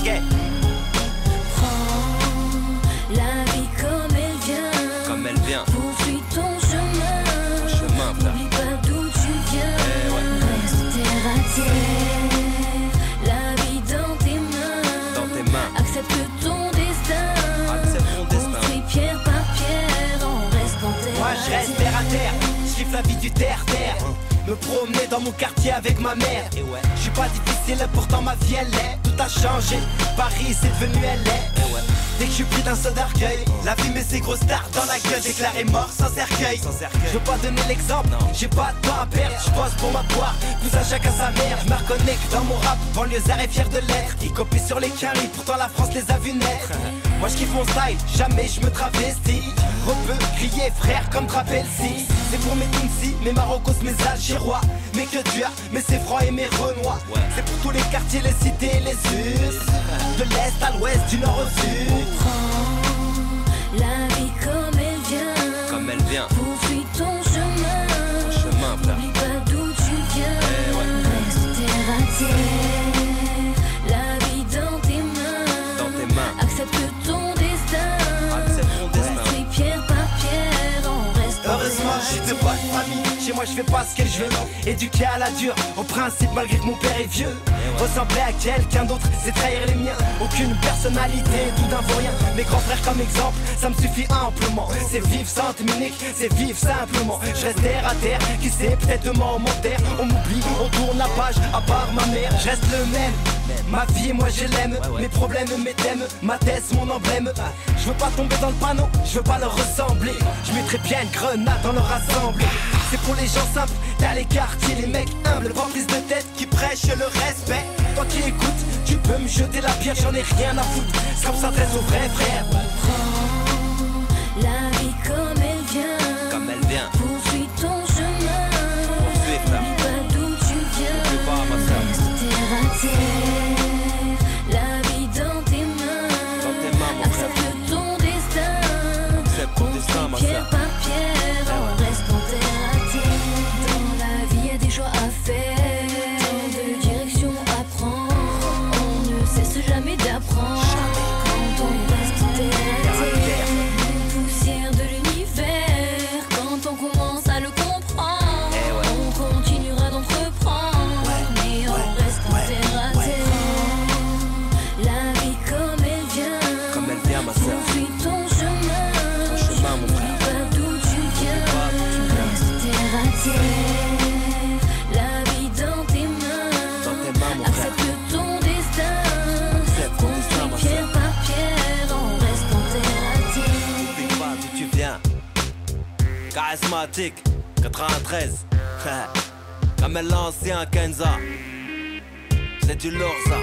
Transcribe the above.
Ok. Prends la vie comme elle vient. Comme elle vient. Poursuis ton chemin. Ton chemin, frère. N'oublie pas d'où tu viens. Reste terre à terre. La vie dans tes mains. Dans tes mains. Accepte ton destin. Accepte ton destin. Construis pierre par pierre en restant terre. Moi je reste terre à terre, je kiffe la vie du terre-terre. Me promener dans mon quartier avec ma mère. Et ouais. Je suis pas difficile, pourtant ma vie elle est. Tout a changé, Paris c'est devenu LA. Et ouais. Dès que je suis pris d'un seul d'orgueil, la vie met ses grosses dards dans la gueule. Déclaré mort sans cercueil. Sans cercueil. Je veux pas donner l'exemple, Non. j'ai pas de temps à perdre. Je bosse pour ma poire, tout à chacun sa mère. Je me reconnais que dans mon rap, banlieusard est fier de l'être. Ils copient sur les caries, pourtant la France les a vus naître. Moi je kiffe mon style, jamais je me travestis. On peut crier frère comme Trapelsi. C'est pour mes Tunsi, mes Maroccos, mes Algérois, mes Quetuas, mes Séfrois et mes Renois. Ouais. C'est pour tous les quartiers, les cités et les us. De l'est à l'ouest, du nord au sud. Prends la vie comme elle vient. Comme elle vient. Poursuis ton chemin. Ton chemin, frère. N'oublie pas d'où tu viens. Reste terre à terre. La vie dans tes mains. Dans tes mains. Accepte ton destin. Accepte ton destin. Construis pierre par pierre en restant Heureusement terre à j'ai de terre. bonnes familles. Chez moi je fais pas ce que je veux. Éduqué à la dure, au principe malgré que mon père est vieux. Ressembler à quelqu'un d'autre, c'est trahir les miens. Aucune personnalité, tout d'un vaut rien. Mes grands frères comme exemple, ça me suffit amplement. C'est vivre sans Dominique, c'est vivre simplement. Je reste terre à terre, qui sait peut-être demain on m'enterre. On m'oublie, on tourne la page, à part ma mère. Je reste le même, ma vie moi je l'aime. Mes problèmes, mes thèmes, ma thèse, mon emblème. Je veux pas tomber dans le panneau, je veux pas leur ressembler. Je mettrais bien une grenade dans leur assemblée. C'est pour les gens simples, dans les quartiers, les mecs humbles, pas prise de tête qui prêchent le respect. Toi qui écoutes, tu peux me jeter la pierre, j'en ai rien à foutre. C'est comme ça s'adresse aux vrais frères. Prends la vie comme elle vient. Comme elle vient. Poursuis ton chemin. Poursuis, frère. N'oublie pas d'où tu viens. N'oublie pas, ma sœur. Reste terre à terre. La vie dans tes mains. Dans tes mains, mon frère. Accepte ton destin. Accepte ton destin, ma Pierre sœur. par pierre, en restant terre à terre. Dans la vie, y a des choix à faire, tant de directions à prendre. On ne cesse jamais d'apprendre. Quand on reste terre à terre, poussière de l'univers. Quand on commence à le comprendre, on continuera d'entreprendre. Mais on reste terre à terre. La vie comme elle vient. Comme elle vient, ma sœur. Poursuis ton chemin. Ton chemin, mon frère. N'oublie pas d'où tu viens. Reste terre à terre. La vie dans tes mains. Dans tes mains, mon frère. Accepte ton destin. Accepte ton destin, ma Construis sœur. pierre par pierre en restant terre à terre. N'oublie pas d'où tu viens. Charismatique, 93. Comme l'ancien Kenza. C'est du lourd ça.